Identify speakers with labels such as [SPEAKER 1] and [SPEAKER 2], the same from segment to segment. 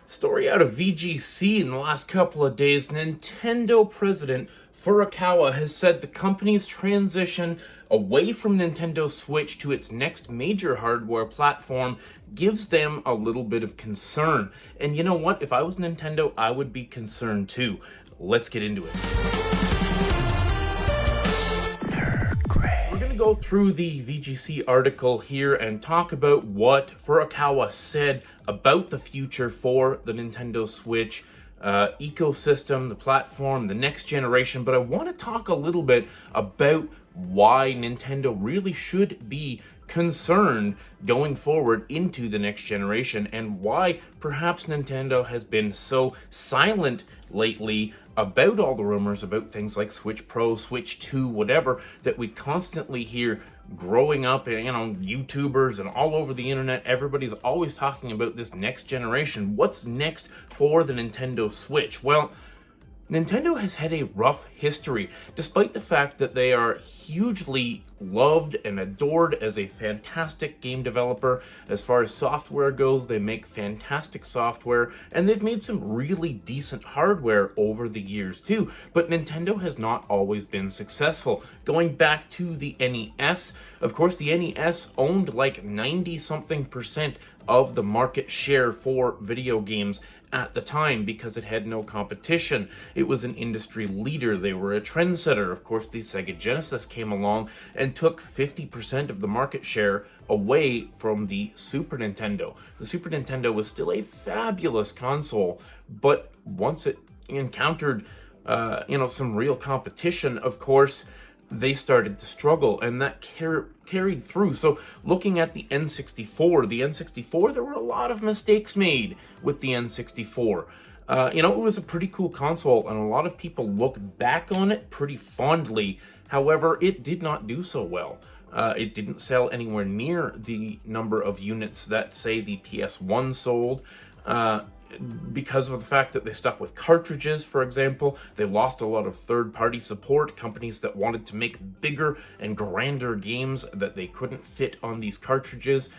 [SPEAKER 1] Story out of VGC in the last couple of days. Nintendo president Furukawa has said the company's transition away from Nintendo Switch to its next major hardware platform gives them a little bit of concern. And you know what? If I was Nintendo, I would be concerned too. Let's get into it. We're going to go through the VGC article here and talk about what Furukawa said about the future for the Nintendo Switch ecosystem, the platform, the next generation. But I want to talk a little bit about why Nintendo really should be concerned going forward into the next generation, and why perhaps Nintendo has been so silent lately about all the rumors about things like Switch Pro, Switch 2, whatever, that we constantly hear growing up. YouTubers and all over the internet, everybody's always talking about this next generation. What's next for the Nintendo Switch? Well, Nintendo has had a rough history, despite the fact that they are hugely loved and adored as a fantastic game developer. As far as software goes, they make fantastic software, and they've made some really decent hardware over the years too. But Nintendo has not always been successful. Going back to the NES, of course, the NES owned like 90-something% of the market share for video games at the time because it had no competition. It was an industry leader. They were a trendsetter. Of course, the Sega Genesis came along and took 50% of the market share away from the Super Nintendo. The Super Nintendo was still a fabulous console, but once it encountered some real competition, of course, they started to struggle, and that carried through. So looking at the N64, there were a lot of mistakes made with the N64. It was a pretty cool console, and a lot of people look back on it pretty fondly. However, it did not do so well. It didn't sell anywhere near the number of units that, say, the PS1 sold. Because of the fact that they stuck with cartridges, for example. They lost a lot of third-party support, companies that wanted to make bigger and grander games that they couldn't fit on these cartridges.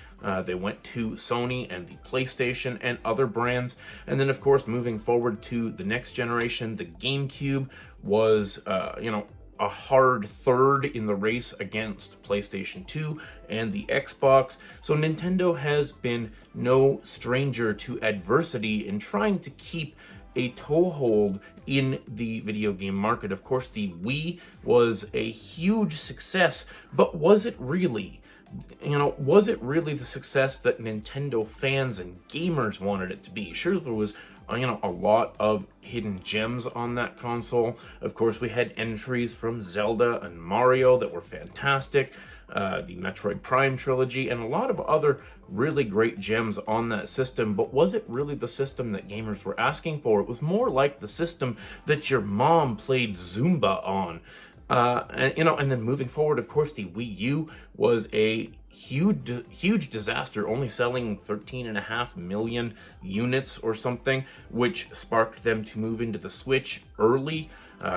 [SPEAKER 1] They went to Sony and the PlayStation and other brands. And then, of course, moving forward to the next generation, the GameCube was, a hard third in the race against PlayStation 2 and the Xbox. So Nintendo has been no stranger to adversity in trying to keep a toehold in the video game market. Of course, the Wii was a huge success, but was it really? Was it really the success that Nintendo fans and gamers wanted it to be? Sure, there was a lot of hidden gems on that console. Of course, we had entries from Zelda and Mario that were fantastic, the Metroid Prime trilogy, and a lot of other really great gems on that system. But was it really the system that gamers were asking for? It was more like the system that your mom played Zumba on. And then moving forward, of course, the Wii U was a huge disaster, only selling 13.5 million units or something, which sparked them to move into the Switch early,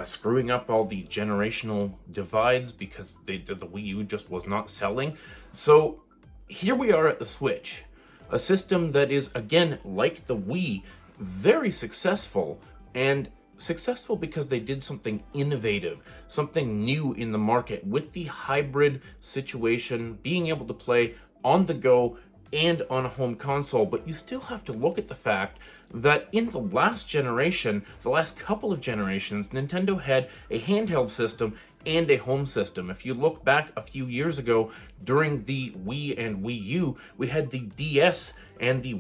[SPEAKER 1] screwing up all the generational divides because the Wii U just was not selling. So here we are at the Switch, a system that is, again, like the Wii, very successful, and successful because they did something innovative, something new in the market with the hybrid situation, being able to play on the go and on a home console. But you still have to look at the fact that in the last generation, the last couple of generations, Nintendo had a handheld system and a home system. If you look back a few years ago, during the Wii and Wii U, we had the DS and the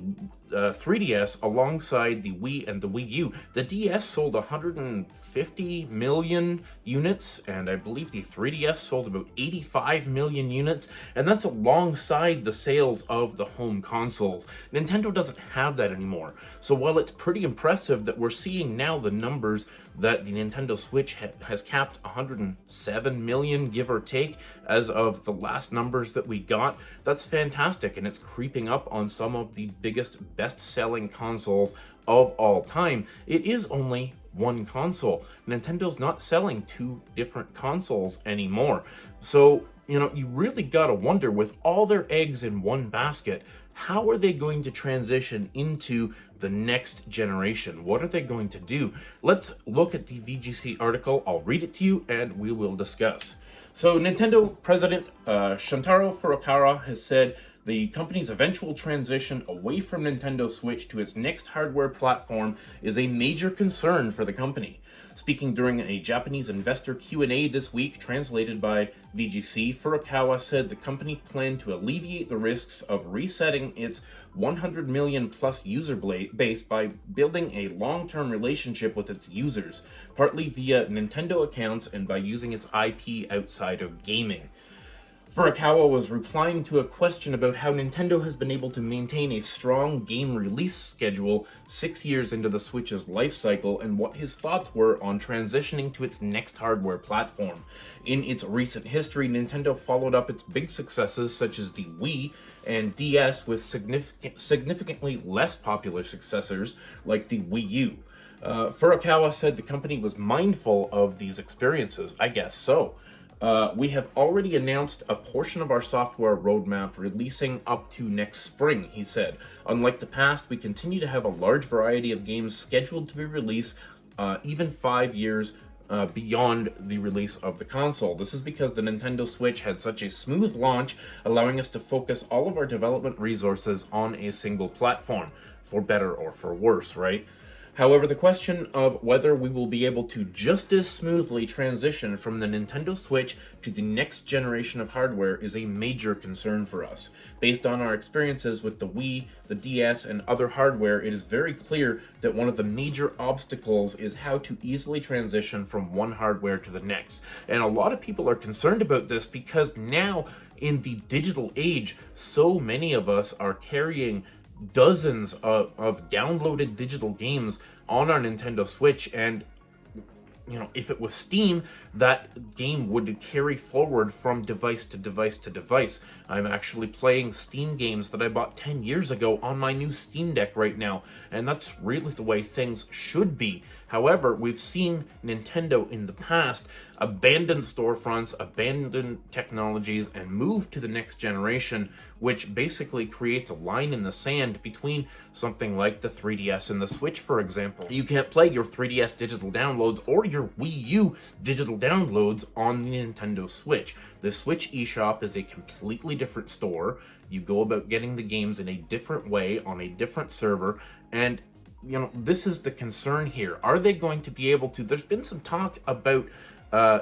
[SPEAKER 1] 3DS alongside the Wii and the Wii U. The DS sold 150 million units, and I believe the 3DS sold about 85 million units, and that's alongside the sales of the home consoles. Nintendo doesn't have that anymore. So while it's pretty impressive that we're seeing now the numbers that the Nintendo Switch has capped 107 million, give or take, as of the last numbers that we got, that's fantastic, and it's creeping up on some of the biggest, best-selling consoles of all time. It is only one console. Nintendo's not selling two different consoles anymore. So, you really gotta wonder, with all their eggs in one basket, how are they going to transition into the next generation? What are they going to do? Let's look at the VGC article. I'll read it to you and we will discuss. So Nintendo president Shuntaro Furukawa has said the company's eventual transition away from Nintendo Switch to its next hardware platform is a major concern for the company. Speaking during a Japanese investor Q&A this week, translated by VGC, Furukawa said the company planned to alleviate the risks of resetting its 100 million plus user base by building a long-term relationship with its users, partly via Nintendo accounts and by using its IP outside of gaming. Furukawa was replying to a question about how Nintendo has been able to maintain a strong game release schedule 6 years into the Switch's life cycle and what his thoughts were on transitioning to its next hardware platform. In its recent history, Nintendo followed up its big successes such as the Wii and DS with significantly less popular successors like the Wii U. Furukawa said the company was mindful of these experiences. I guess so. We have already announced a portion of our software roadmap releasing up to next spring, he said. Unlike the past, we continue to have a large variety of games scheduled to be released even 5 years beyond the release of the console. This is because the Nintendo Switch had such a smooth launch, allowing us to focus all of our development resources on a single platform, for better or for worse, right? However, the question of whether we will be able to just as smoothly transition from the Nintendo Switch to the next generation of hardware is a major concern for us. Based on our experiences with the Wii, the DS, and other hardware, it is very clear that one of the major obstacles is how to easily transition from one hardware to the next. And a lot of people are concerned about this because now, in the digital age, so many of us are carrying dozens of downloaded digital games on our Nintendo Switch, and if it was Steam, that game would carry forward from device to device to device. I'm actually playing Steam games that I bought 10 years ago on my new Steam Deck right now, and that's really the way things should be. However, we've seen Nintendo in the past abandon storefronts, abandon technologies, and move to the next generation, which basically creates a line in the sand between something like the 3DS and the Switch, for example. You can't play your 3DS digital downloads or your Wii U digital downloads on the Nintendo Switch. The Switch eShop is a completely different store. You go about getting the games in a different way on a different server, and this is the concern here. Are they going to be able to? There's been some talk about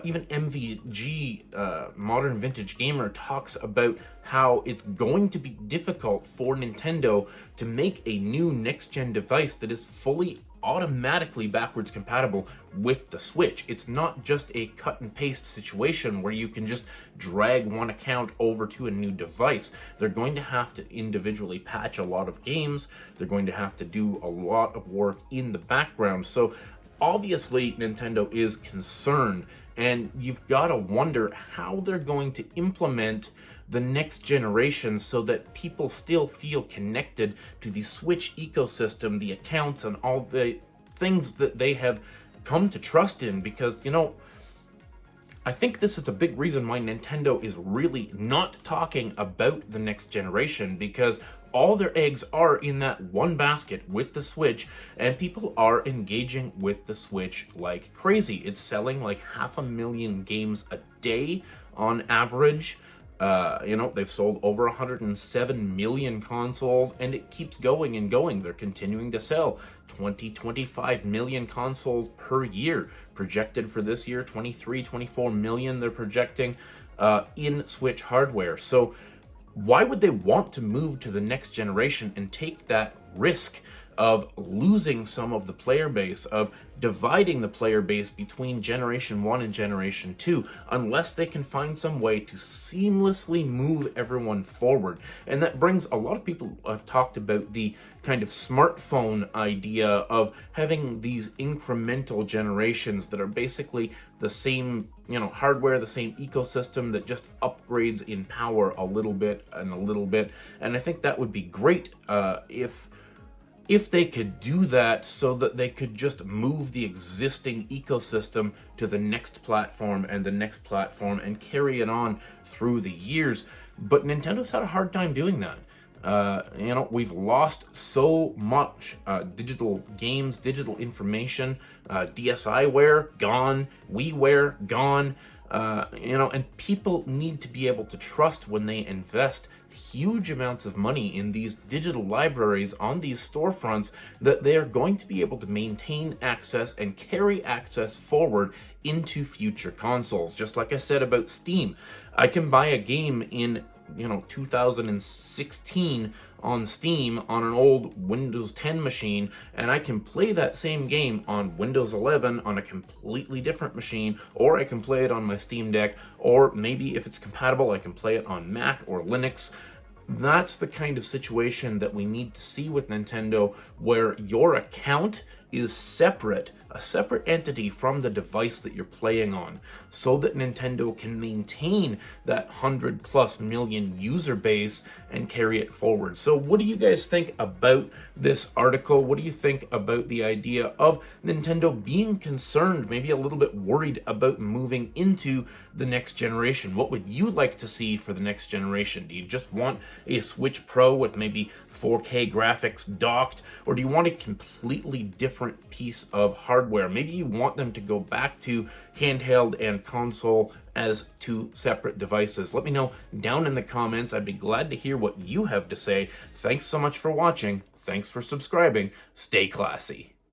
[SPEAKER 1] even MVG, Modern Vintage Gamer, talks about how it's going to be difficult for Nintendo to make a new next-gen device that is fully automatically backwards compatible with the Switch. It's not just a cut and paste situation where you can just drag one account over to a new device. They're going to have to individually patch a lot of games. They're going to have to do a lot of work in the background. So obviously Nintendo is concerned, and you've got to wonder how they're going to implement the next generation so that people still feel connected to the Switch ecosystem, the accounts, and all the things that they have come to trust in. Because, I think this is a big reason why Nintendo is really not talking about the next generation, because all their eggs are in that one basket with the Switch, and people are engaging with the Switch like crazy. It's selling like 500,000 games a day on average. They've sold over 107 million consoles, and it keeps going and going. They're continuing to sell 25 million consoles per year. Projected for this year, 24 million they're projecting in Switch hardware. So why would they want to move to the next generation and take that risk of losing some of the player base, of dividing the player base between Generation 1 and Generation 2, unless they can find some way to seamlessly move everyone forward? And that brings a lot of people have talked about the kind of smartphone idea of having these incremental generations that are basically the same, hardware, the same ecosystem that just upgrades in power a little bit and a little bit. And I think that would be great if they could do that, so that they could just move the existing ecosystem to the next platform and the next platform and carry it on through the years. But Nintendo's had a hard time doing that. We've lost so much digital games, digital information, DSiWare gone, WiiWare gone. And people need to be able to trust when they invest huge amounts of money in these digital libraries on these storefronts that they are going to be able to maintain access and carry access forward into future consoles. Just like I said about Steam, I can buy a game in 2016 on Steam on an old Windows 10 machine, and I can play that same game on Windows 11 on a completely different machine, or I can play it on my Steam Deck, or maybe if it's compatible, I can play it on Mac or Linux. That's the kind of situation that we need to see with Nintendo, where your account is separate, a separate entity from the device that you're playing on, so that Nintendo can maintain that 100+ million user base and carry it forward. So what do you guys think about this article? What do you think about the idea of Nintendo being concerned, maybe a little bit worried about moving into the next generation? What would you like to see for the next generation? Do you just want a Switch Pro with maybe 4K graphics docked, or do you want a completely different piece of hardware? Maybe you want them to go back to handheld and console as two separate devices. Let me know down in the comments. I'd be glad to hear what you have to say. Thanks so much for watching. Thanks for subscribing. Stay classy.